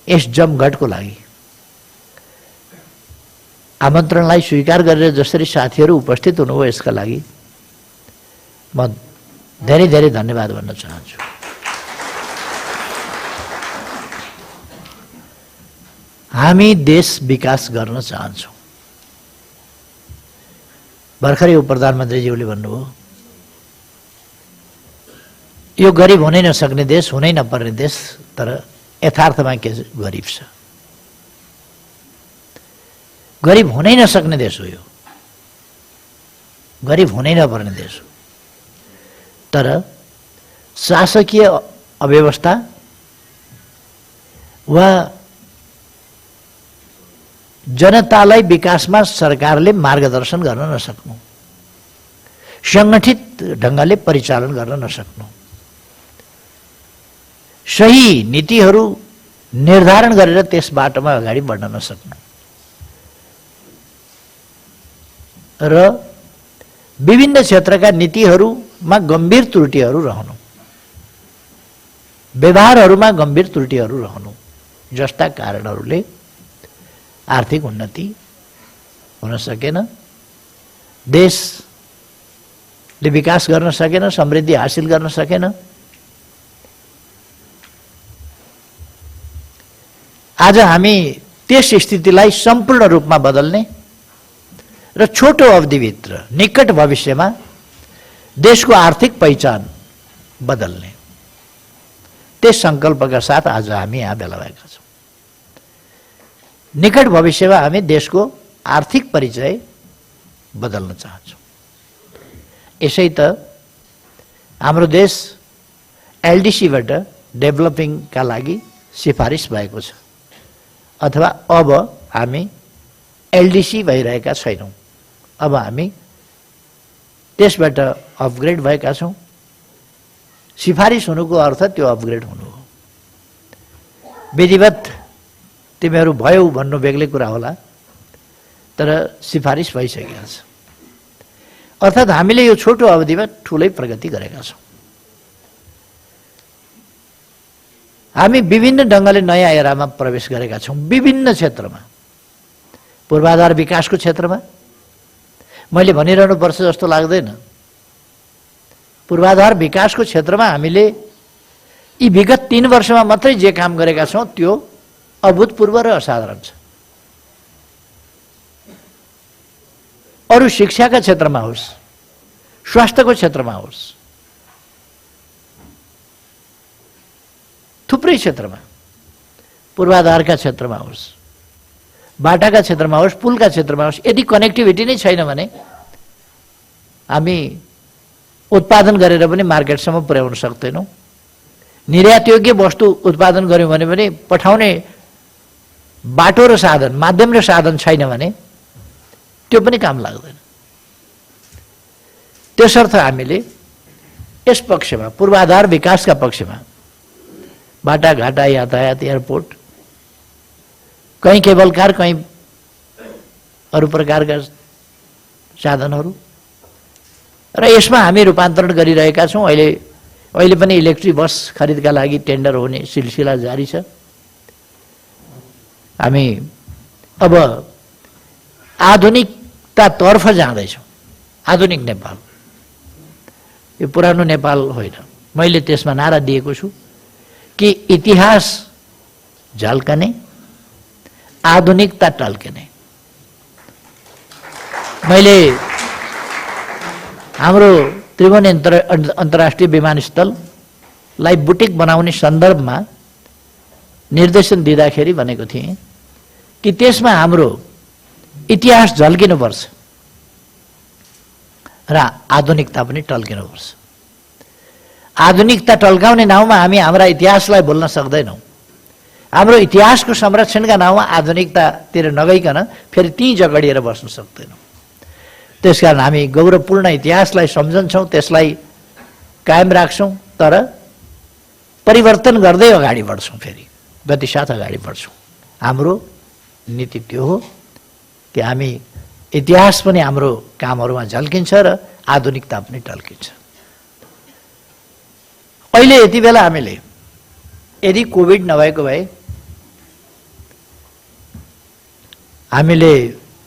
यस जमघटको लागि आमन्त्रणलाई स्वीकार गरेर जसरी साथीहरू उपस्थित हुनुभयो यसका लागि म धेरै धेरै धन्यवाद भन्न चाहन्छु। हामी देश विकास गर्न चाहन्छौँ। भर्खरै प्रधानमन्त्रीज्यूले भन्नुभयो यो गरिब हुनै नसक्ने देश, हुनै नपर्ने देश, तर यथार्थमा के गरिब छ। गरिब हुनै नसक्ने देश हो यो, गरिब हुनै नपर्ने देश हो, तर शासकीय अव्यवस्था वा जनतालाई विकासमा सरकारले मार्गदर्शन गर्न नसक्नु, संगठित ढंगले परिचालन गर्न नसक्नु, सही नीतिहरू निर्धारण गरेर त्यस बाटोमा अगाडि बढ्न नसक्नु र विभिन्न क्षेत्रका नीतिहरूमा गम्भीर त्रुटिहरू रहनु, व्यवहारहरूमा गम्भीर त्रुटिहरू रहनु जस्ता कारणहरूले आर्थिक उन्नति हुन सकेन, देशले विकास गर्न सकेन, समृद्धि हासिल गर्न सकेन। आज हामी त्यस स्थितिलाई सम्पूर्ण रूपमा बदल्ने र छोटो अवधिभित्र निकट भविष्यमा देशको आर्थिक पहिचान बदल्ने त्यस संकल्पका साथ आज हामी यहाँ भेला भएका छौँ। निकट भविष्यमा हामी देशको आर्थिक परिचय बदल्न चाहन्छौँ। यसै त हाम्रो देश एलडीसीबाट डेभलपिङका लागि सिफारिस भएको छ, अथवा अब हामी एलडीसी भइरहेका छैनौँ, अब हामी त्यसबाट अपग्रेड भएका छौँ। सिफारिस हुनुको अर्थ त्यो अपग्रेड हुनु हो। विधिवत तिमीहरू भयौ भन्नु बेग्लै कुरा होला, तर सिफारिस भइसकेको छ। अर्थात् हामीले यो छोटो अवधिमा ठुलै प्रगति गरेका छौँ। हामी विभिन्न ढङ्गले नयाँ एरामा प्रवेश गरेका छौँ। विभिन्न क्षेत्रमा, पूर्वाधार विकासको क्षेत्रमा मैले भनिरहनु पर्छ जस्तो लाग्दैन। पूर्वाधार विकासको क्षेत्रमा हामीले यी विगत 3 वर्षमा मात्रै जे काम गरेका छौँ त्यो अभूतपूर्व र असाधारण छ। अरू शिक्षाका क्षेत्रमा होस्, स्वास्थ्यको क्षेत्रमा होस्, थुप्रै क्षेत्रमा, पूर्वाधारका क्षेत्रमा होस्, बाटाका क्षेत्रमा होस्, पुलका क्षेत्रमा होस्, यदि कनेक्टिभिटी नै छैन भने हामी उत्पादन गरेर पनि मार्केटसम्म पुर्याउन सक्दैनौँ। निर्यातयोग्य वस्तु उत्पादन गर्यौँ भने पनि पठाउने बाटो र साधन, माध्यम र साधन छैन भने त्यो पनि काम लाग्दैन। त्यसर्थ हामीले यस पक्षमा, पूर्वाधार विकासका पक्षमा बाटाघाटा, यातायात, एयरपोर्ट, कहीँ केबल कार, कहीँ अरू प्रकारका साधनहरू, र यसमा हामी रूपान्तरण गरिरहेका छौँ। अहिले पनि इलेक्ट्रिक बस खरिदका लागि टेन्डर हुने सिलसिला जारी छ। हामी अब आधुनिकतातर्फ जाँदैछौँ। आधुनिक नेपाल, यो पुरानो नेपाल होइन। मैले त्यसमा नारा दिएको छु कि इतिहास झल्कने, आधुनिकता टल्कने। मैले हाम्रो त्रिभुवन अन्तर्राष्ट्रिय विमानस्थललाई बुटिक बनाउने सन्दर्भमा निर्देशन दिँदाखेरि भनेको थिएँ कि त्यसमा हाम्रो इतिहास झल्किनुपर्छ र आधुनिकता पनि टल्किनुपर्छ। आधुनिकता टल्काउने नाउँमा हामी हाम्रा इतिहासलाई भुल्न सक्दैनौँ। हाम्रो इतिहासको संरक्षणका नाउँमा आधुनिकतातिर नगइकन फेरि त्यहीँ जगडिएर बस्न सक्दैनौँ। त्यसकारण हामी गौरवपूर्ण इतिहासलाई सम्झन्छौँ, त्यसलाई कायम राख्छौँ, तर परिवर्तन गर्दै अगाडि बढ्छौँ, फेरि गतिसाथ अगाडि बढ्छौँ। हाम्रो नीति त्यो हो कि हामी इतिहास पनि हाम्रो कामहरूमा झल्किन्छ र आधुनिकता पनि टल्किन्छ। अहिले यति बेला हामीले यदि कोभिड नभएको भए हामीले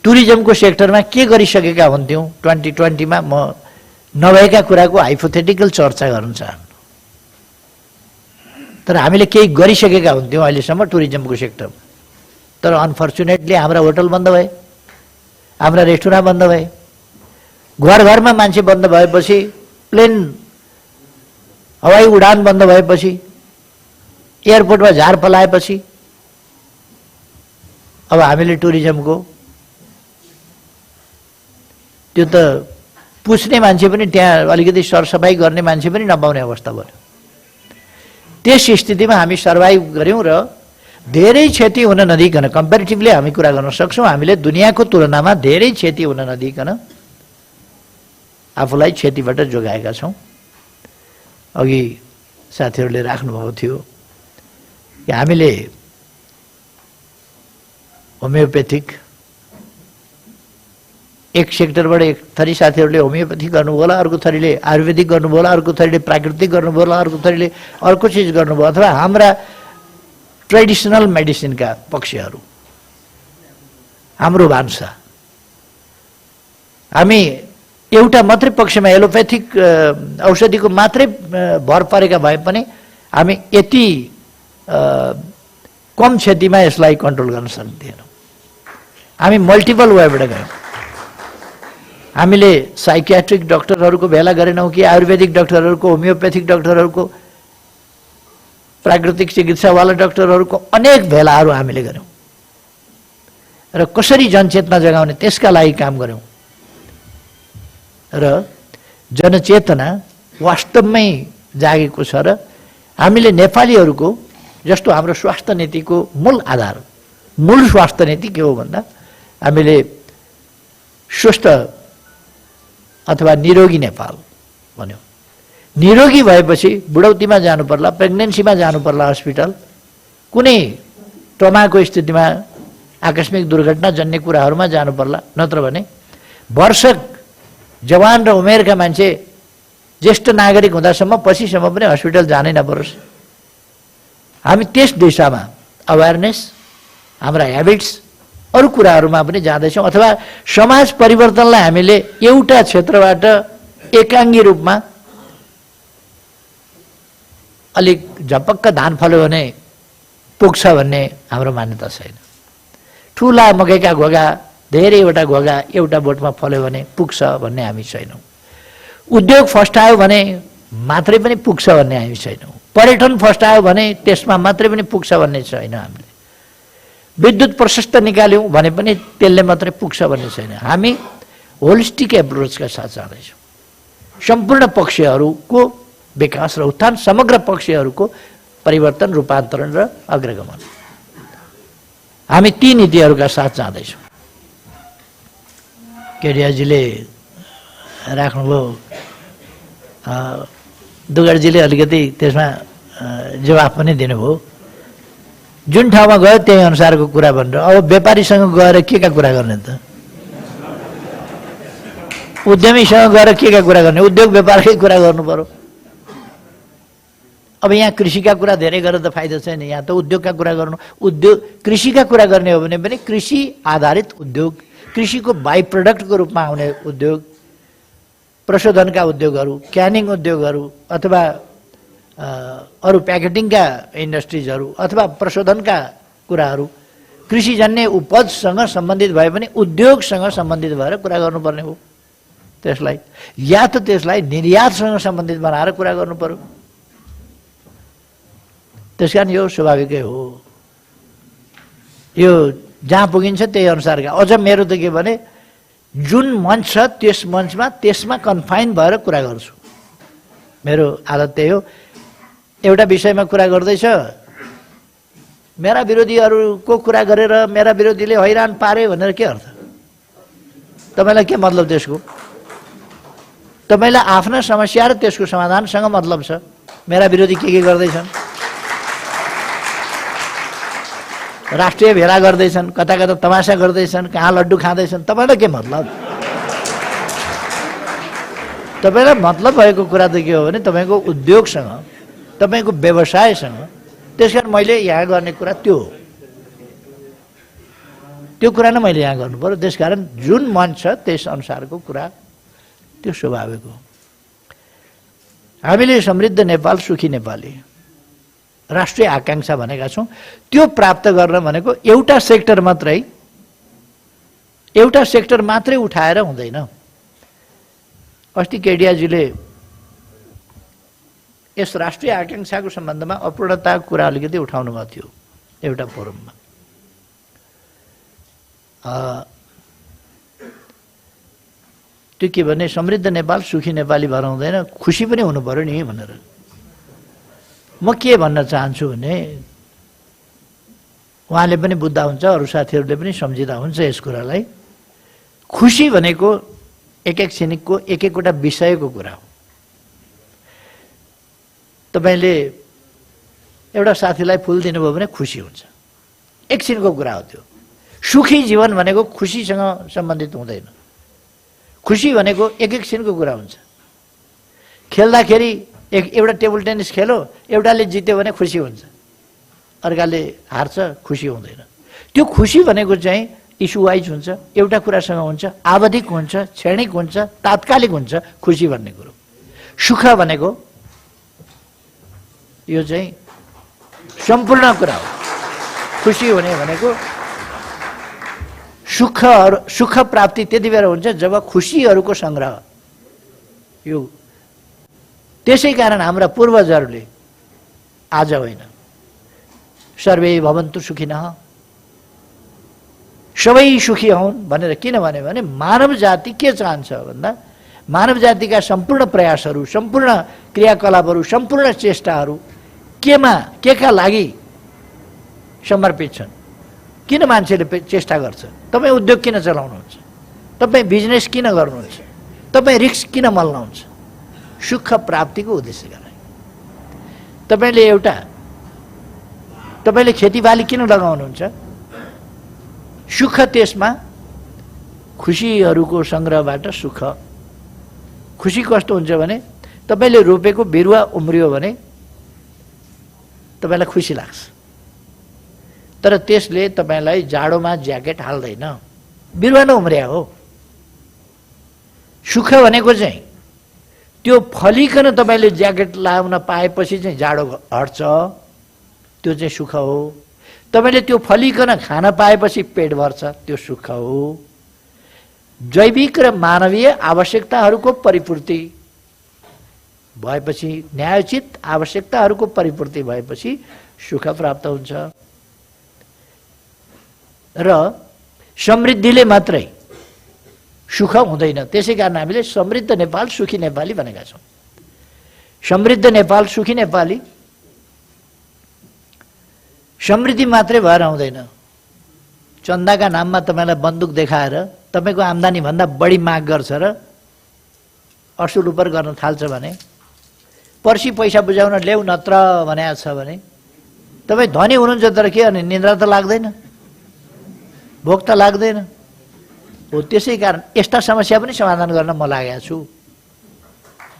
टुरिज्मको सेक्टरमा के गरिसकेका हुन्थ्यौँ 2020 मा म नभएका कुराको हाइपोथेटिकल चर्चा गर्न चाहन्छु। तर हामीले केही गरिसकेका हुन्थ्यौँ अहिलेसम्म टुरिज्मको सेक्टरमा। तर अनफर्चुनेटली हाम्रा होटल बन्द भए, हाम्रा रेस्टुरेन्ट बन्द भए, घर घरमा मान्छे बन्द भएपछि, प्लेन हवाई उडान बन्द भएपछि, एयरपोर्टमा झार फलाएपछि अब हामीले टुरिज्मको त्यो त पुछ्ने मान्छे पनि, त्यहाँ अलिकति सरसफाई गर्ने मान्छे पनि नपाउने अवस्था भयो। त्यस स्थितिमा हामी सर्भाइभ गऱ्यौँ र धेरै क्षति हुन नदिकन, कम्पेरिटिभली हामी कुरा गर्न सक्छौँ, हामीले दुनियाँको तुलनामा धेरै क्षति हुन नदिकन आफूलाई क्षतिबाट जोगाएका छौँ। अघि साथीहरूले राख्नुभएको थियो कि हामीले होमियोपेथिक एक सेक्टरबाट एक थरी साथीहरूले होमियोपेथिक गर्नुभयो होला, अर्को थरीले आयुर्वेदिक गर्नुभयो होला, अर्को थरीले प्राकृतिक गर्नुभयो होला, अर्को थरीले अर्को चिज गर्नुभयो, अथवा हाम्रा ट्रेडिसनल मेडिसिनका पक्षहरू, हाम्रो भान्सा। हामी एउटा मात्रै पक्षमा एलोप्याथिक औषधिको मात्रै भर परेका भए पनि हामी यति कम क्षतिमा यसलाई कन्ट्रोल गर्न सक्दैनौँ। हामी मल्टिपल वेबाट गयौँ। हामीले साइकियाट्रिक डाक्टरहरूको भेला गरेनौँ कि आयुर्वेदिक डाक्टरहरूको, होमियोपेथिक डाक्टरहरूको, प्राकृतिक चिकित्सावाला डाक्टरहरूको अनेक भेलाहरू हामीले गऱ्यौँ र कसरी जनचेतना जगाउने त्यसका लागि काम गऱ्यौँ। र जनचेतना वास्तवमै जागेको छ र हामीले नेपालीहरूको जस्तो हाम्रो स्वास्थ्य नीतिको मूल आधार, मूल स्वास्थ्य नीति के हो भन्दा हामीले स्वस्थ अथवा निरोगी नेपाल भन्यो। निरोगी भएपछि बुढौतीमा जानु पर्ला, प्रेग्नेन्सीमा जानु पर्ला हस्पिटल, कुनै ट्रमाको स्थितिमा आकस्मिक दुर्घटना जन्य कुराहरूमा जानु पर्ला, नत्र भने वर्षक जवान र उमेरका मान्छे ज्येष्ठ नागरिक हुँदासम्म पछिसम्म पनि हस्पिटल जानै नपरोस्। हामी त्यस दिशामा अवेरनेस, हाम्रा ह्याबिट्स, अरू कुराहरूमा पनि जाँदैछौँ, अथवा समाज परिवर्तनलाई हामीले एउटा क्षेत्रबाट एकाङ्गी रूपमा अलिक झपक्क धान फल्यो भने पुग्छ भन्ने हाम्रो मान्यता छैन। ठुला मकैका घोगा, धेरैवटा घोगा एउटा बोटमा फल्यो भने पुग्छ भन्ने हामी छैनौँ। उद्योग फस्टायो भने मात्रै पनि पुग्छ भन्ने हामी छैनौँ। पर्यटन फस्टायो भने त्यसमा मात्रै पनि पुग्छ भन्ने छैन हामीले। विद्युत प्रशस्त निकाल्यौँ भने पनि त्यसले मात्रै पुग्छ भन्ने छैन। हामी होलिस्टिक एप्रोचका साथ जाँदैछौँ। सम्पूर्ण पक्षहरूको विकास र उत्थान, समग्र पक्षहरूको परिवर्तन, रूपान्तरण र अग्रगमन, हामी ती नीतिहरूका साथ जाँदैछौँ। केडियाजीले राख्नुभयो, दुगरजीले अलिकति त्यसमा जवाफ पनि दिनुभयो। जुन ठाउँमा गयो त्यही अनुसारको कुरा भनेर। अब व्यापारीसँग गएर के का कुरा गर्ने त? उद्यमीसँग गएर के का कुरा गर्ने? उद्योग व्यापारकै कुरा गर्नु पर्यो। अब यहाँ कृषिका कुरा धेरै गरेर त फाइदा छैन, यहाँ त उद्योगका कुरा गर्नु। उद्योग कृषिका कुरा गर्ने हो भने पनि कृषि आधारित उद्योग, कृषिको बाई प्रोडक्टको रूपमा आउने उद्योग, प्रशोधनका उद्योगहरू, क्यानिङ उद्योगहरू, अथवा अरू प्याकेटिङका इन्डस्ट्रिजहरू, अथवा प्रशोधनका कुराहरू कृषिजन्य उपजसँग सम्बन्धित भए पनि उद्योगसँग सम्बन्धित भएर कुरा गर्नुपर्ने हो त्यसलाई, या त त्यसलाई निर्यातसँग सम्बन्धित बनाएर कुरा गर्नु पर्यो। त्यसकारण यो स्वाभाविकै हो। यो जहाँ पुगिन्छ त्यही अनुसारका। अझ मेरो त के भने, जुन मञ्च छ त्यस मञ्चमा त्यसमा कन्फाइन भएर कुरा गर्छु। मेरो आदत त्यही हो। एउटा विषयमा कुरा गर्दैछ, मेरा विरोधीहरूको कुरा गरेर मेरा विरोधीले हैरान पारे भनेर के अर्थ? तपाईँलाई के मतलब त्यसको? तपाईँलाई आफ्ना समस्या र त्यसको समाधानसँग मतलब छ। मेरा विरोधी के गर्दैछन्, राष्ट्रिय भेला गर्दैछन्, कता कता तमासा गर्दैछन्, कहाँ लड्डु खाँदैछन्, तपाईँलाई के मतलब? तपाईँलाई मतलब भएको कुरा त के हो भने तपाईँको उद्योगसँग, तपाईँको व्यवसायसँग। त्यसकारण मैले यहाँ गर्ने कुरा त्यो हो। त्यो कुरा नै मैले यहाँ गर्नु पर्यो। त्यसकारण जुन मन छ त्यस अनुसारको कुरा त्यो स्वाभाविक हो। हामीले समृद्ध नेपाल सुखी नेपाली राष्ट्रिय आकांक्षा भनेका छौँ। त्यो प्राप्त गर्न भनेको एउटा सेक्टर मात्रै उठाएर हुँदैन। अस्ति केडियाजीले यस राष्ट्रिय आकांक्षाको सम्बन्धमा अपूर्णताको कुरा अलिकति उठाउनु भएको थियो एउटा फोरममा। त्यो के भने समृद्ध नेपाल सुखी नेपाली भएर हुँदैन, खुसी पनि हुनु पर्यो नि भनेर। म के भन्न चाहन्छु भने उहाँले पनि बुझ्दा हुन्छ, अरू साथीहरूले पनि सम्झिँदा हुन्छ यस कुरालाई। खुसी भनेको एक क्षणिकको एकवटा विषयको कुरा हो। तपाईले एउटा साथीलाई फुल दिनुभयो भने खुसी हुन्छ, एकछिनको कुरा हो त्यो। सुखी जीवन भनेको खुसीसँग सम्बन्धित हुँदैन। खुसी भनेको एक क्षणको कुरा हुन्छ। खेल्दाखेरि एउटा टेबल टेनिस खेलो, एउटाले जित्यो भने खुसी हुन्छ, अर्काले हार्छ खुसी हुँदैन। त्यो खुसी भनेको चाहिँ इस्यु वाइज हुन्छ, एउटा कुरासँग हुन्छ, आवधिक हुन्छ, क्षणिक हुन्छ, तात्कालिक हुन्छ खुसी भन्ने कुरो। सुख भनेको यो चाहिँ सम्पूर्ण कुरा हो। खुसी हुने भनेको सुख प्राप्ति त्यति बेला हुन्छ जब खुसीहरूको संग्रह यो। त्यसै कारण हाम्रा पूर्वजहरूले आज होइन, सर्वे भवन्तु सुखिनः, सबै सुखी हुन् भनेर किन भने मानव जाति के चाहन्छ भन्दा मानव जातिका सम्पूर्ण प्रयासहरू, सम्पूर्ण क्रियाकलापहरू, सम्पूर्ण चेष्टाहरू केका लागि समर्पित छन्। किन मान्छेले चेष्टा गर्छ? तपाईँ उद्योग किन चलाउनुहुन्छ? तपाईँ बिजनेस किन गर्नुहुन्छ? तपाईँ रिस्क किन मल्नुहुन्छ? सुख प्राप्तिको उद्देश्यका लागि। तपाईँले खेतीबाली किन लगाउनुहुन्छ? सुख त्यसमा खुसीहरूको सङ्ग्रहबाट सुख। खुसी कस्तो हुन्छ भने तपाईँले रोपेको बिरुवा उम्रियो भने तपाईँलाई खुसी लाग्छ, तर त्यसले तपाईँलाई जाडोमा ज्याकेट हाल्दैन, बिरुवा नै उम्रिया हो। सुख भनेको चाहिँ त्यो फलिकन तपाईँले ज्याकेट लाउन पाएपछि चाहिँ जाडो हट्छ, त्यो चाहिँ सुख हो। तपाईँले त्यो फलिकन खान पाएपछि पेट भर्छ, त्यो सुख हो। जैविक र मानवीय आवश्यकताहरूको परिपूर्ति भएपछि, न्यायोचित आवश्यकताहरूको परिपूर्ति भएपछि सुख प्राप्त हुन्छ। र समृद्धिले मात्रै सुख हुँदैन। त्यसै कारण हामीले समृद्ध नेपाल सुखी नेपाली भनेका छौँ। समृद्ध नेपाल सुखी नेपाली समृद्धि मात्रै भएर हुँदैन। चन्दाका नाममा तपाईँलाई बन्दुक देखाएर तपाईँको आम्दानी भन्दा बढी माग गर्छ र असुल उपर गर्न थाल्छ भने, पर्सि पैसा बुझाउन ल्याउ नत्र भनेको छ भने तपाईँ धनी हुनुहुन्छ, तर के भने निन्द्रा त लाग्दैन, भोक त लाग्दैन हो। त्यसै कारण यस्ता समस्या पनि समाधान गर्न म लागेको छु,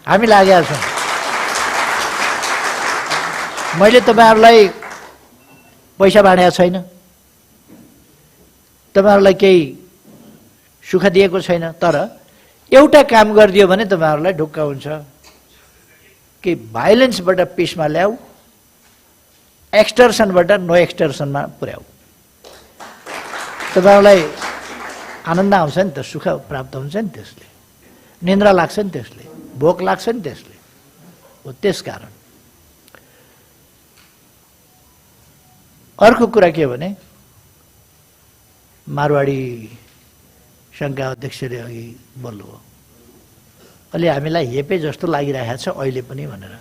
हामी लागेका छौँ। मैले तपाईँहरूलाई पैसा बाँडेको छैन, तपाईँहरूलाई केही सुख दिएको छैन, तर एउटा काम गरिदियो भने तपाईँहरूलाई ढुक्क हुन्छ कि भाइलेन्सबाट पिसमा ल्याऊ, एक्सटर्सनबाट नो एक्सटर्सनमा पुर्याऊ। तपाईँहरूलाई आनन्द आउँछ नि त, सुख प्राप्त हुन्छ नि त्यसले, निन्द्रा लाग्छ नि त्यसले, भोक लाग्छ नि त्यसले हो। त्यसकारण अर्को कुरा के भने मारवाडी सङ्घका अध्यक्षले अघि बोल्नुभयो, अलि हामीलाई हेपे जस्तो लागिरहेको छ अहिले पनि भनेर।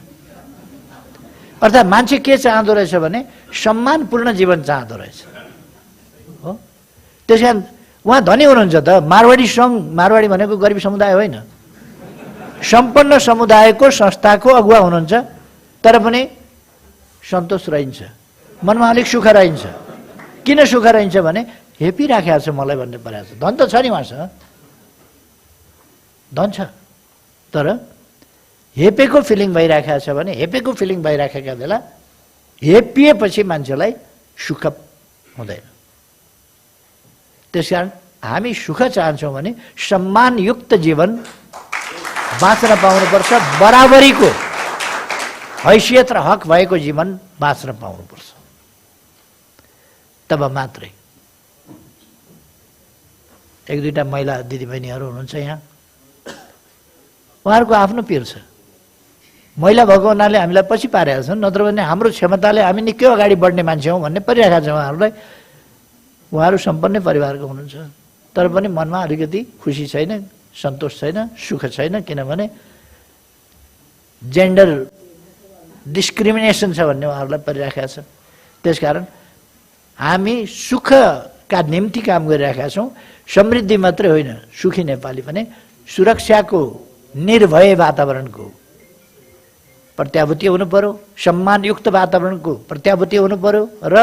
अर्थात् मान्छे के चाहँदो रहेछ भने सम्मानपूर्ण जीवन चाहँदो रहेछ हो। त्यस कारण उहाँ धनी हुनुहुन्छ त। मारवाडी सङ्घ, मारवाडी भनेको गरिब समुदाय होइन, सम्पन्न समुदायको संस्थाको अगुवा हुनुहुन्छ, तर पनि सन्तोष रहन्छ, मनमा अलिक सुख रहन्छ। किन सुख रहन्छ भने हेपी राखेको छ मलाई भन्ने परेको छ। धन त छ नि उहाँसँग, धन छ, तर हेपेको फिलिङ भइराखेको छ भने, हेपेको फिलिङ भइराखेका बेला हेपिएपछि मान्छेलाई सुख हुँदैन। त्यसकारण हामी सुख चाहन्छौँ भने सम्मानयुक्त जीवन बाँच्न पाउनुपर्छ, बराबरीको हैसियत र हक भएको जीवन बाँच्न पाउनुपर्छ। तब मात्रै। एक दुईटा महिला दिदीबहिनीहरू हुनुहुन्छ यहाँ, उहाँहरूको आफ्नो पिर छ। महिला भएको हुनाले हामीलाई पछि पारेका छन्, नत्र भने हाम्रो क्षमताले हामी निकै अगाडि बढ्ने मान्छे हौँ भन्ने परिरहेका छ उहाँहरूलाई। उहाँहरू सम्पन्न परिवारको हुनुहुन्छ, तर पनि मनमा अलिकति खुसी छैन, सन्तोष छैन, सुख छैन, किनभने जेन्डर डिस्क्रिमिनेसन छ भन्ने उहाँहरूलाई परिरहेका छ। त्यसकारण हामी सुखका निम्ति काम गरिरहेका छौँ। समृद्धि मात्रै होइन, सुखी नेपाली पनि सुरक्षाको निर्भय वातावरणको प्रत्याभूति हुनु पर्यो, सम्मानयुक्त वातावरणको प्रत्याभूति हुनु पर्यो र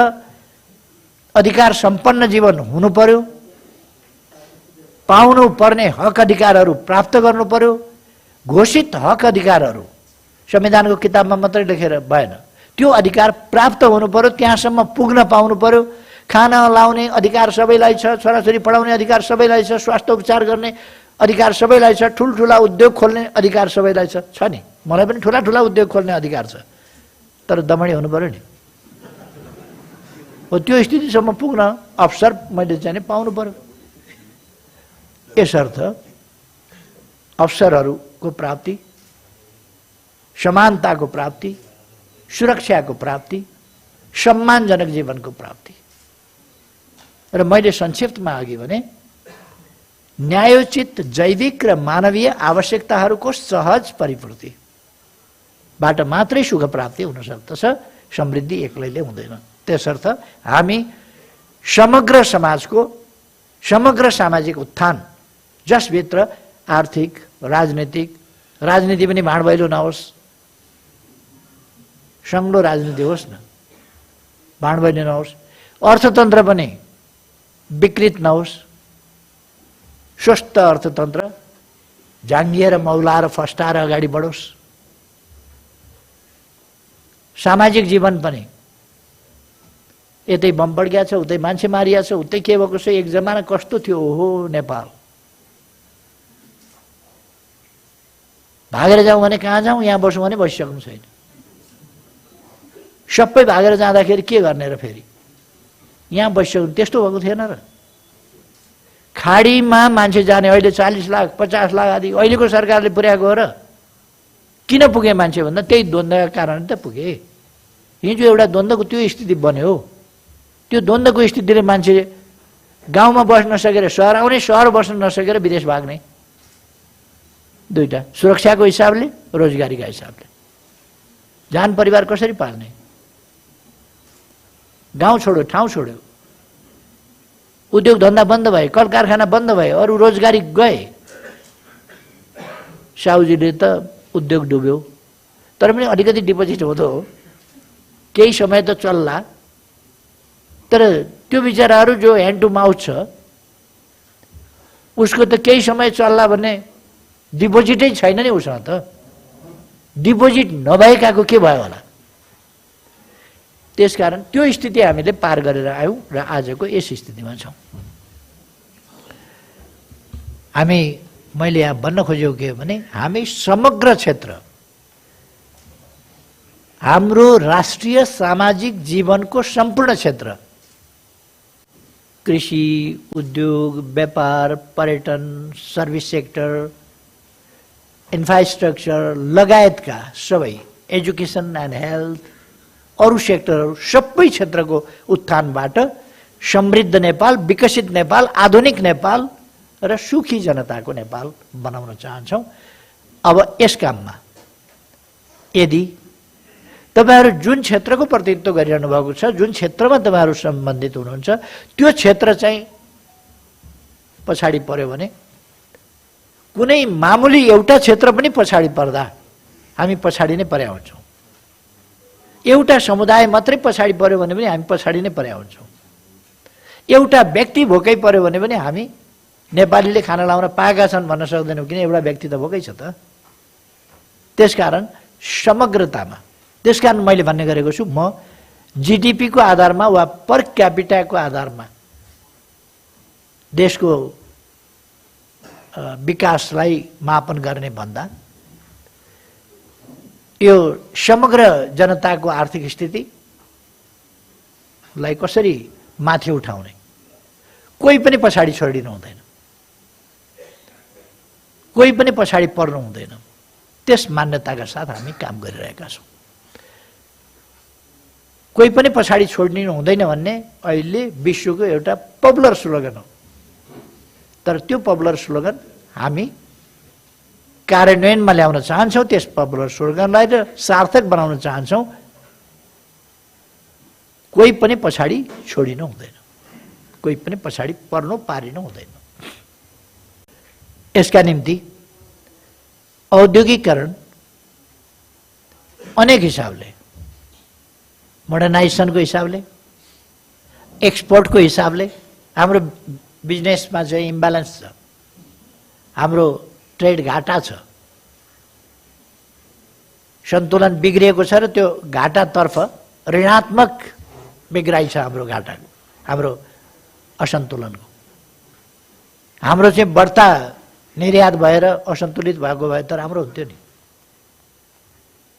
अधिकार सम्पन्न जीवन हुनु पर्यो। पाउनु पर्ने हक अधिकारहरू प्राप्त गर्नु पर्यो। घोषित हक अधिकारहरू संविधानको किताबमा मात्रै लेखेर भएन, त्यो अधिकार प्राप्त हुनु पर्यो, त्यहाँसम्म पुग्न पाउनु पर्यो। खाना लाउने अधिकार सबैलाई छ, छोराछोरी पढाउने अधिकार सबैलाई छ, स्वास्थ्य उपचार गर्ने अधिकार सबैलाई छ, ठुल्ठुला उद्योग खोल्ने अधिकार सबैलाई छ नि। मलाई पनि ठुला ठुला उद्योग खोल्ने अधिकार छ, तर दमडी हुनु पर्यो नि। हो त्यो स्थितिसम्म पुग्न अवसर मैले चाहिँ पाउनु पर्यो। यसर्थ अवसरहरूको प्राप्ति, समानताको प्राप्ति, सुरक्षाको प्राप्ति, सम्मानजनक जीवनको प्राप्ति। र मैले संक्षिप्तमा अघि भने न्यायोचित जैविक र मानवीय आवश्यकताहरूको सहज परिपूर्तिबाट मात्रै सुख प्राप्ति हुन सक्दछ, समृद्धि एक्लैले हुँदैन। त्यसर्थ हामी समग्र समाजको समग्र सामाजिक उत्थान, जसभित्र आर्थिक, राजनीति पनि भाँडभैलो नहोस्, सङ्लो राजनीति होस् न, भाँडभैलो नहोस्, अर्थतन्त्र पनि विकृत नहोस्, स्वस्थ अर्थतन्त्र जाङ्गिएर मौलाएर फस्टाएर अगाडि बढोस्। सामाजिक जीवन पनि यतै बम पड्किया छ, उतै मान्छे मारिया छ, उतै के भएको छ। एक जमाना कस्तो थियो ओहो नेपाल। भागेर जाउँ भने कहाँ जाउँ, यहाँ बसौँ भने बसिसक्नु छैन। सबै भागेर जाँदाखेरि के गर्ने र फेरि यहाँ बसिसक्नु, त्यस्तो भएको थिएन र। खाडीमा मान्छे जाने अहिले 40 लाख 50 लाख आदि अहिलेको सरकारले पुर्याएको हो र। किन पुगे मान्छे भन्दा त्यही द्वन्द्वका कारण त पुगे। हिजो एउटा द्वन्द्वको त्यो स्थिति बन्यो। त्यो द्वन्द्वको स्थितिले मान्छे गाउँमा बस्न नसकेर सहर आउने, सहर बस्न नसकेर विदेश भाग्ने। दुईटा, सुरक्षाको हिसाबले, रोजगारीका हिसाबले। जान परिवार कसरी पाल्ने? गाउँ छोड्यो, ठाउँ छोड्यो, उद्योग धन्दा बन्द भए, कल कारखाना बन्द भए, अरू रोजगारी गए। साहुजीले त उद्योग डुब्यो, तर पनि अलिकति डिपोजिट हुँदो हो, केही समय त चल्ला। तर त्यो बिचराहरू जो ह्यान्ड टु माउथ छ, उसको त केही समय चल्ला भने डिपोजिटै छैन नि उसँग त। डिपोजिट नभएकाको के भयो होला? त्यसकारण त्यो स्थिति हामीले पार गरेर आयौँ र आजको यस स्थितिमा छौँ। मैले यहाँ भन्न खोजेको के भने हामी समग्र क्षेत्र, हाम्रो राष्ट्रिय सामाजिक जीवनको सम्पूर्ण क्षेत्र, कृषि, उद्योग, व्यापार, पर्यटन, सर्भिस सेक्टर, इन्फ्रास्ट्रक्चर लगायतका सबै, एजुकेसन एन्ड हेल्थ, अरू सेक्टरहरू, सबै क्षेत्रको उत्थानबाट समृद्ध नेपाल, विकसित नेपाल, आधुनिक नेपाल र सुखी जनताको नेपाल बनाउन चाहन्छौँ। अब यस काममा यदि तपाईहरू जुन क्षेत्रको प्रतिनिधित्व गरिरहनु भएको छ, जुन क्षेत्रमा तपाईहरू सम्बन्धित हुनुहुन्छ, त्यो क्षेत्र चाहिँ पछाडि पर्यो भने, कुनै मामुली एउटा क्षेत्र पनि पछाडि पर्दा हामी पछाडि नै परेका हुन्छौँ। एउटा समुदाय मात्रै पछाडि पर्यो भने पनि हामी पछाडि नै परेका हुन्छौँ। एउटा व्यक्ति भोकै पर्यो भने पनि हामी नेपालीले खाना लाउन पाएका छन् भन्न सक्दैनौँ, किन एउटा व्यक्ति त भोकै छ त। त्यसकारण समग्रतामा, त्यसकारण मैले भन्ने गरेको छु, म जीडीपी को आधारमा वा पर क्यापिटाको आधारमा देशको विकासलाई मापन गर्ने भन्दा यो समग्र जनताको आर्थिक स्थितिलाई कसरी माथि उठाउने, कोही पनि पछाडि छोडिनु हुँदैन, कोही पनि पछाडि पर्नु हुँदैन, त्यस मान्यताका साथ हामी काम गरिरहेका छौँ। कोही पनि पछाडि छोडिनु हुँदैन भन्ने अहिले विश्वको एउटा पपुलर स्लोगन हो। तर त्यो पपुलर स्लोगन हामी कार्यान्वयनमा ल्याउन चाहन्छौँ। त्यस पपुलर स्लोगनलाई र सार्थक बनाउन चाहन्छौँ। कोही पनि पछाडि छोडिनु हुँदैन, कोही पनि पछाडि पर्नु पारिनु हुँदैन। यसका निम्ति औद्योगिकीकरण अनेक हिसाबले, मोडर्नाइजेसनको हिसाबले, एक्सपोर्टको हिसाबले हाम्रो बिजनेसमा चाहिँ इम्ब्यालेन्स छ, हाम्रो ट्रेड घाटा छ, सन्तुलन बिग्रिएको छ र त्यो घाटातर्फ ऋणात्मक बिग्राइ छ हाम्रो घाटाको, हाम्रो असन्तुलनको। हाम्रो चाहिँ बढ्ता निर्यात भएर असन्तुलित भएको भए त राम्रो हुन्थ्यो नि।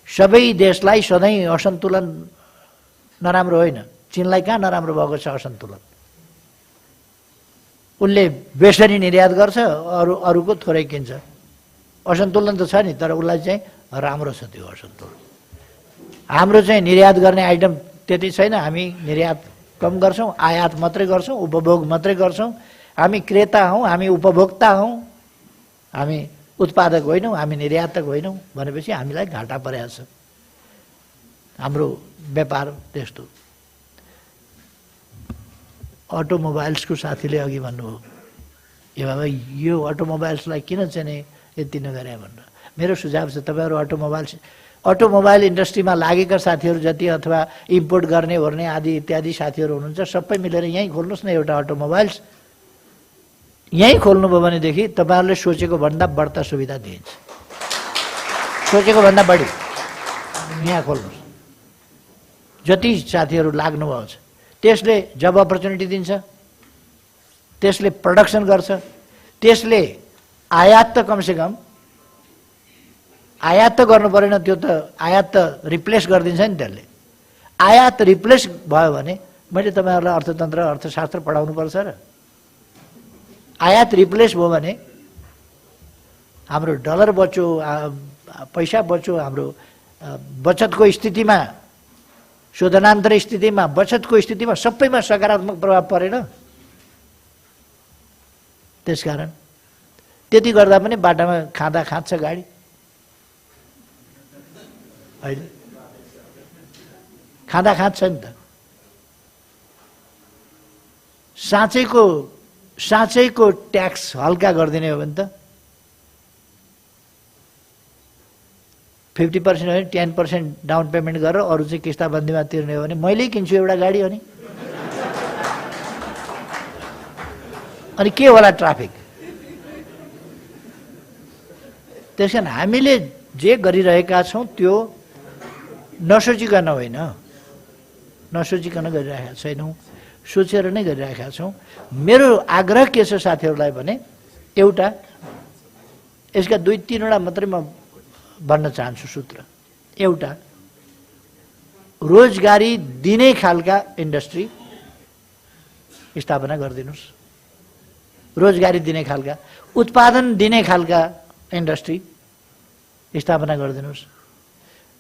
सबै देशलाई सधैँ असन्तुलन नराम्रो होइन। चीनलाई कहाँ नराम्रो भएको छ असन्तुलन? उसले बेसरी निर्यात गर्छ, अरूको थोरै किन्छ। असन्तुलन त छ नि, तर उसलाई चाहिँ राम्रो छ त्यो असन्तुलन। हाम्रो चाहिँ निर्यात गर्ने आइटम त्यति छैन। हामी निर्यात कम गर्छौँ, आयात मात्रै गर्छौँ, उपभोग मात्रै गर्छौँ। हामी क्रेता हौँ, हामी उपभोक्ता हौँ, हामी उत्पादक होइनौँ, हामी निर्यातक होइनौँ भनेपछि हामीलाई घाटा परेको छ। हाम्रो व्यापार त्यस्तो। अटोमोबाइल्सको साथीले अघि भन्नुभयो, ए बाबा यो अटोमोबाइल्सलाई किन चाहिँ यति नगरे भनेर। मेरो सुझाव छ, तपाईँहरू अटोमोबाइल इन्डस्ट्रीमा लागेका साथीहरू जति, अथवा इम्पोर्ट गर्ने ओर्ने आदि इत्यादि साथीहरू हुनुहुन्छ, सबै मिलेर यहीँ खोल्नुहोस् न एउटा अटोमोबाइल्स। यहीँ खोल्नुभयो भनेदेखि तपाईँहरूले सोचेको भन्दा बढ्ता सुविधा दिइन्छ। सोचेको भन्दा बढी यहाँ खोल्नुहोस्। जति साथीहरू लाग्नुभएको छ त्यसले जब अपर्च्युनिटी दिन्छ, त्यसले प्रोडक्सन गर्छ, त्यसले आयात त कमसेकम आयात त गर्नु परेन, त्यो त आयात त रिप्लेस गरिदिन्छ नि त्यसले। आयात रिप्लेस भयो भने मैले तपाईँहरूलाई अर्थतन्त्र अर्थशास्त्र पढाउनु पर्छ र? आयात रिप्लेस भयो भने हाम्रो डलर बच्यो, पैसा बच्यो, हाम्रो बचतको स्थितिमा, शोधनान्तर स्थितिमा, बचतको स्थितिमा सबैमा सकारात्मक प्रभाव परेन। त्यसकारण त्यति गर्दा पनि बाटामा खाँदा खान्छ गाडी। अहिले खाँदा खान्छ नि त। साँच्चैको ट्याक्स हल्का गरिदिने हो भने त 50% होइन 10% डाउन पेमेन्ट गरेर अरू चाहिँ किस्ताबन्दीमा तिर्ने हो भने मैले किन्छु एउटा गाडी। अनि के होला ट्राफिक? त्यस कारण हामीले जे गरिरहेका छौँ त्यो नसोचिकन होइन, नसोचिकन गरिरहेका छैनौँ, सोचेर नै गरिरहेका छौँ। मेरो आग्रह के छ साथीहरूलाई भने, एउटा यसका 2-3वटा मात्रै म भन्न चाहन्छु सूत्र। एउटा, रोजगारी दिने खालका इन्डस्ट्री स्थापना गरिदिनुहोस्। रोजगारी दिने खालका, उत्पादन दिने खालका इन्डस्ट्री स्थापना गरिदिनुहोस्।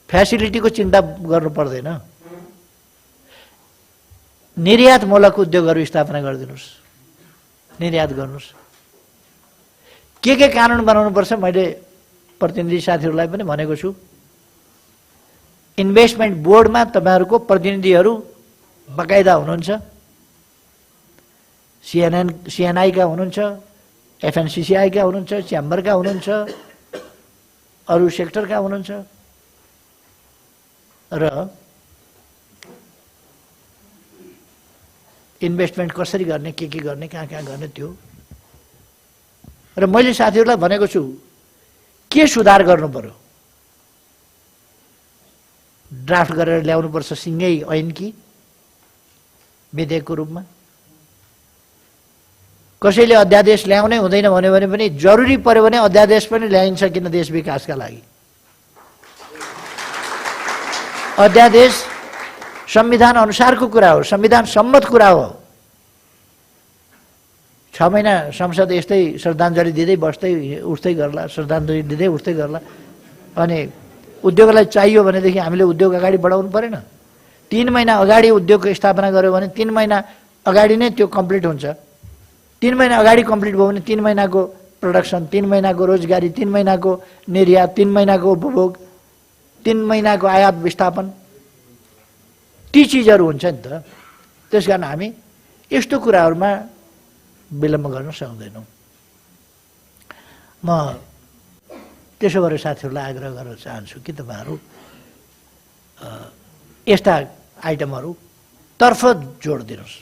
फ्यासिलिटीको चिन्ता गर्नु पर्दैन। निर्यातमूलक उद्योगहरू स्थापना गरिदिनुहोस्, निर्यात गर्नुहोस्। के कानुन बनाउनुपर्छ मैले प्रतिनिधि साथीहरूलाई पनि भनेको छु। इन्भेस्टमेन्ट बोर्डमा तपाईँहरूको प्रतिनिधिहरू बकाइदा हुनुहुन्छ। सिएनआईका हुनुहुन्छ, एफएनसिसिआईका हुनुहुन्छ, च्याम्बरका हुनुहुन्छ, अरू सेक्टरका हुनुहुन्छ। र इन्भेस्टमेन्ट कसरी गर्ने, के गर्ने, कहाँ गर्ने त्यो। र मैले साथीहरूलाई भनेको छु के सुधार गर्नु पर्यो। ड्राफ्ट गरेर ल्याउनुपर्छ सिङ्गै ऐन कि विधेयकको रूपमा। कसैले अध्यादेश ल्याउनै हुँदैन भन्यो भने पनि जरुरी पर्यो भने अध्यादेश पनि ल्याइन्छ किन देश विकासका लागि। अध्यादेश संविधान अनुसारको कुरा हो, संविधान सम्मत कुरा हो। 6 महिना संसद यस्तै श्रद्धाञ्जली दिँदै बस्दै उठ्दै गर्ला, श्रद्धाञ्जली दिँदै उठ्दै गर्ला। अनि उद्योगलाई चाहियो भनेदेखि हामीले उद्योग अगाडि बढाउनु परेन। 3 महिना अगाडि उद्योगको स्थापना गर्यो भने 3 महिना अगाडि नै त्यो कम्प्लिट हुन्छ। 3 महिना अगाडि कम्प्लिट भयो भने 3 महिनाको प्रोडक्सन, 3 महिनाको रोजगारी, 3 महिनाको निर्यात, 3 महिनाको उपभोग, 3 महिनाको आयात विस्थापन, ती चिजहरू हुन्छ नि त। त्यसकारण हामी यस्तो कुराहरूमा विलम्ब गर्न सक्दैनौँ। म त्यसो गरेर साथीहरूलाई आग्रह गर्न चाहन्छु कि तपाईँहरू यस्ता आइटमहरू तर्फ जोड दिनुहोस्।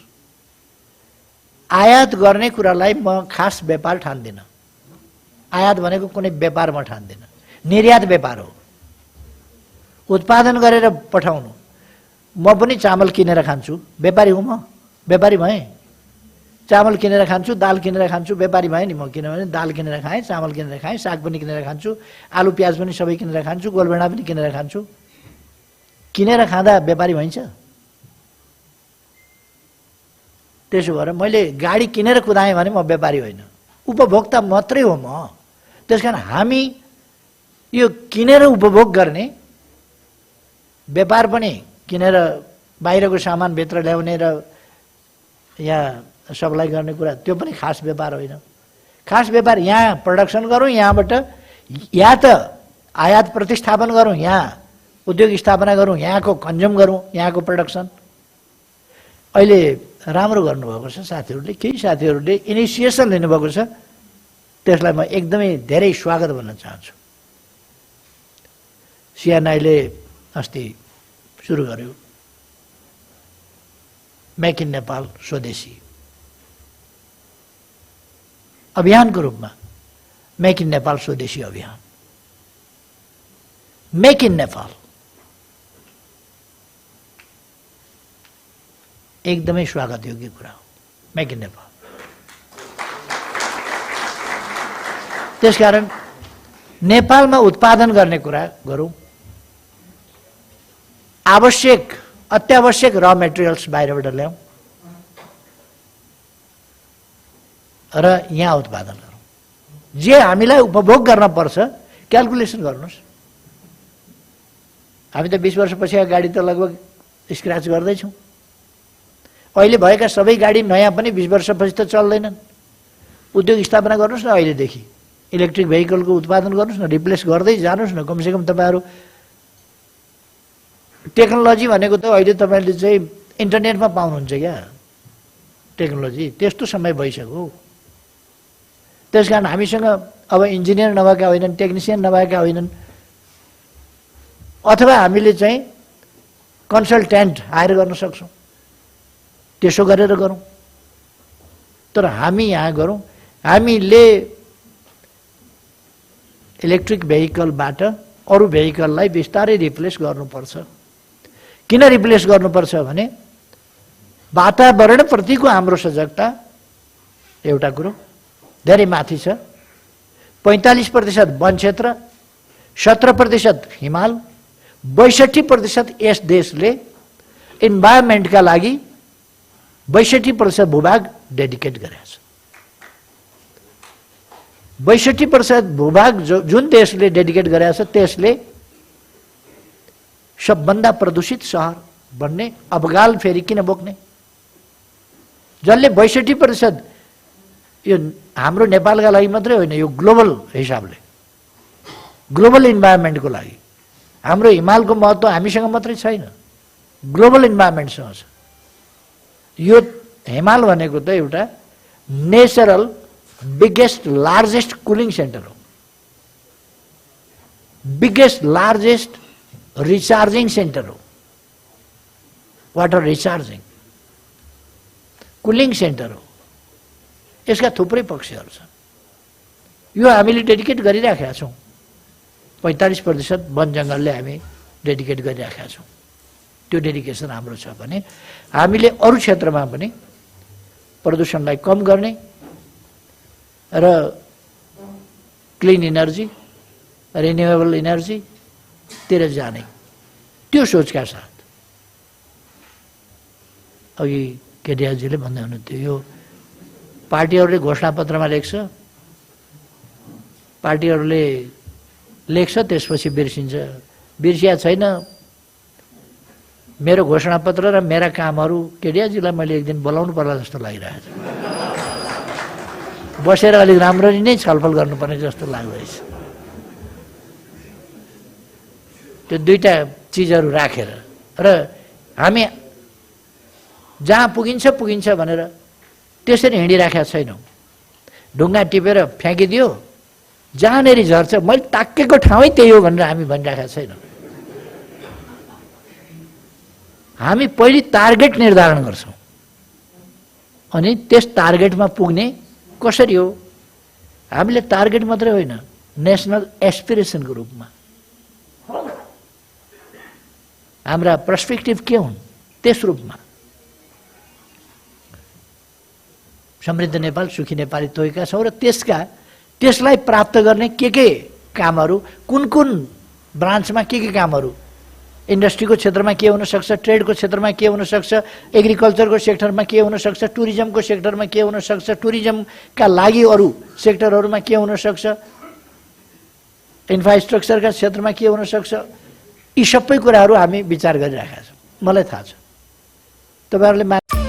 आयात गर्ने कुरालाई म खास व्यापार ठान्दिनँ। आयात भनेको कुनै व्यापार म ठान्दिनँ। निर्यात व्यापार हो, उत्पादन गरेर पठाउनु। म पनि चामल किनेर खान्छु, व्यापारी हुँ म, व्यापारी भएँ। चामल किनेर खान्छु, दाल किनेर खान्छु, व्यापारी भएँ नि म। किनभने दाल किनेर खाएँ, चामल किनेर खाएँ, साग पनि किनेर खान्छु, आलु प्याज पनि सबै किनेर खान्छु, गोलभेडा पनि किनेर खान्छु। किनेर खाँदा व्यापारी भइन्छ? त्यसो भएर मैले गाडी किनेर कुदाएँ भने म व्यापारी होइन, उपभोक्ता मात्रै हो म। त्यसकारण हामी यो किनेर उपभोग गर्ने, व्यापार पनि किनेर बाहिरको सामान भित्र ल्याउने र यहाँ सप्लाई गर्ने कुरा, त्यो पनि खास व्यापार होइन। खास व्यापार यहाँ प्रोडक्सन गरौँ, यहाँबाट या त आयात प्रतिस्थापन गरौँ, यहाँ उद्योग स्थापना गरौँ, यहाँको कन्ज्युम गरौँ, यहाँको प्रोडक्सन। अहिले राम्रो गर्नुभएको छ साथीहरूले, केही साथीहरूले इनिसिएसन लिनुभएको छ, त्यसलाई म एकदमै धेरै स्वागत भन्न चाहन्छु। सिएनआईले अस्ति सुरु गर्यो मेक इन नेपाल स्वदेशी अभियानको रूपमा। मेक इन नेपाल स्वदेशी अभियान, मेक इन नेपाल एकदमै स्वागत योग्य कुरा हो। Make in Nepal. त्यसकारण नेपालमा उत्पादन गर्ने कुरा गरौँ। आवश्यक अत्यावश्यक र मेटेरियल्स बाहिरबाट ल्याउँ र यहाँ उत्पादन गरौँ। जे हामीलाई उपभोग गर्न पर्छ क्याल्कुलेसन गर्नुहोस्। हामी त 20 वर्षपछि गाडी त लगभग स्क्रैच गर्दैछौँ। अहिले भएका सबै गाडी नयाँ पनि 20 वर्षपछि त चल्दैनन्। उद्योग स्थापना गर्नुहोस् न, अहिलेदेखि इलेक्ट्रिक भेहिकलको उत्पादन गर्नुहोस् न, रिप्लेस गर्दै जानुहोस् न। कमसेकम तपाईँहरू टेक्नोलोजी भनेको त अहिले तपाईँले चाहिँ इन्टरनेटमा पाउनुहुन्छ क्या टेक्नोलोजी, त्यस्तो समय भइसक्यो। त्यसकारण हामीसँग अब इन्जिनियर नभएका होइनन्, टेक्निसियन नभएका होइनन्, अथवा हामीले चाहिँ कन्सल्टेन्ट हायर गर्न सक्छौँ। त्यसो गरेर गरौँ। तर हामी यहाँ गरौँ। हामीले इलेक्ट्रिक भेहिकलबाट अरू भेहिकललाई बिस्तारै रिप्लेस गर्नुपर्छ। किन रिप्लेस गर्नुपर्छ भने वातावरणप्रतिको हाम्रो सजगता एउटा कुरो धेरै माथि छ। 45% वन क्षेत्र, 17% हिमाल, 62% यस देशले इन्भाइरोमेन्टका लागि 62% भूभाग डेडिकेट गरेको छ। 62% भूभाग जुन देशले डेडिकेट गरेको छ त्यसले सबभन्दा प्रदूषित सहर बन्ने अबगाल फेरि किन बोक्ने? जसले 62% यो हाम्रो नेपालका लागि मात्रै होइन, यो ग्लोबल हिसाबले, ग्लोबल इन्भाइरोमेन्टको लागि हाम्रो हिमालको महत्त्व हामीसँग मात्रै छैन, ग्लोबल इन्भाइरोमेन्टसँग छ। यो हिमाल भनेको त एउटा natural biggest largest cooling centre हो, बिगेस्ट लार्जेस्ट रिचार्जिङ सेन्टर हो, वाटर रिचार्जिङ कुलिङ सेन्टर हो। यसका थुप्रै पक्षहरू छन्। यो हामीले डेडिकेट गरिराखेका छौँ। 45% वन जङ्गलले हामी डेडिकेट गरिराखेका छौँ। त्यो डेडिकेसन हाम्रो छ भने हामीले अरू क्षेत्रमा पनि प्रदूषणलाई कम गर्ने, र क्लिन इनर्जी, रिन्युएबल इनर्जीतिर जाने त्यो सोचका साथ अघि केडियाजीले भन्दै हुनुहुन्थ्यो यो पार्टीहरूले घोषणापत्रमा लेख्छ, पार्टीहरूले लेख्छ त्यसपछि बिर्सिन्छ। बिर्सिया छैन। मेरो घोषणापत्र र मेरा कामहरू केडियाजीलाई मैले एक दिन बोलाउनु पर्ला जस्तो लागिरहेछ। बसेर अलिक राम्ररी नै छलफल गर्नुपर्ने जस्तो लाग्दैछ। त्यो दुईटा चिजहरू राखेर र हामी जहाँ पुगिन्छ पुगिन्छ भनेर त्यसरी हिँडिराखेका छैनौँ। ढुङ्गा टिपेर फ्याँकिदियो, जहाँनेरि झर्छ मैले ताकेको ठाउँै त्यही हो भनेर हामी भनिराखेका छैनौँ। हामी पहिले टार्गेट निर्धारण गर्छौँ अनि त्यस टार्गेटमा पुग्ने कसरी हो। हामीले टार्गेट मात्रै होइन, नेसनल एस्पिरेसनको रूपमा हाम्रा पर्सपेक्टिभ के हुन् त्यस रूपमा समृद्ध नेपाल सुखी नेपाली तोकेका छौँ र त्यसलाई प्राप्त गर्ने के कामहरू, कुन कुन ब्रान्चमा के कामहरू, इन्डस्ट्रीको क्षेत्रमा के हुन सक्छ, ट्रेडको क्षेत्रमा के हुन सक्छ, एग्रिकल्चरको सेक्टरमा के हुन सक्छ, टुरिज्मको सेक्टरमा के हुन सक्छ, टुरिज्मका लागि अरू सेक्टरहरूमा के हुन सक्छ, इन्फ्रास्ट्रक्चरका क्षेत्रमा के हुन सक्छ, यी सबै कुराहरू हामी विचार गरिरहेका छौँ। मलाई थाहा छ तपाईहरुले